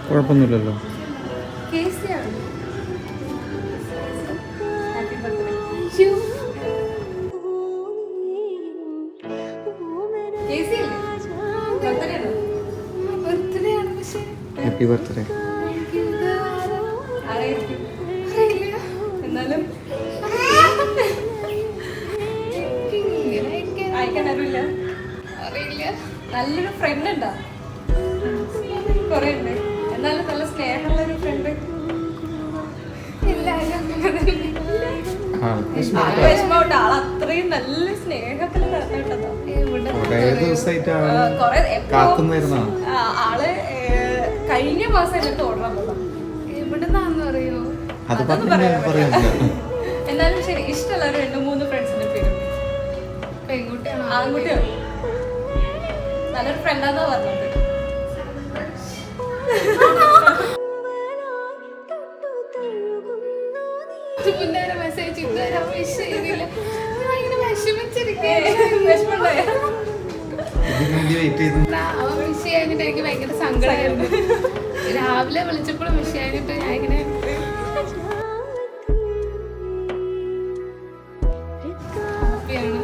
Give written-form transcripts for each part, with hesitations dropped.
കുഴപ്പമൊന്നുമില്ലല്ലോ. Happy birthday. എന്നാലും അറിയില്ല. നല്ലൊരു ഫ്രണ്ട് ഉണ്ടാ കൊറേ ഉണ്ട്. എന്നാലും നല്ല സ്നേഹമുള്ള ഒരു ഫ്രണ്ട്. വിഷമോട്ട് ആൾ അത്രയും നല്ല സ്നേഹത്തില് നടന്നിട്ടതാ. ആള് കഴിഞ്ഞ മാസം എന്നിട്ട് ഓർഡർ എവിടുന്നാന്ന് പറയോ? അതൊന്നും പറയാൻ. എന്നാലും ശരി, ഇഷ്ടമല്ല ഒരു 2-3 ഫ്രണ്ട്സിന്റെ പേരും. പെൺകുട്ടിയാണോ ആൺകുട്ടിയാണ്? നല്ലൊരു ഫ്രണ്ടാന്നാ പറഞ്ഞത്. മെസ്സേജ് എനിക്ക് ഭയങ്കര സങ്കടമായിരുന്നു. രാവിലെ വിളിച്ചപ്പോഴും വിഷ് കഴിഞ്ഞിട്ട് ഞാൻ ഇങ്ങനെ ഹാപ്പിയാണ്.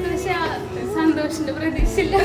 പക്ഷെ സന്തോഷിന്റെ പ്രതീക്ഷയില്ല.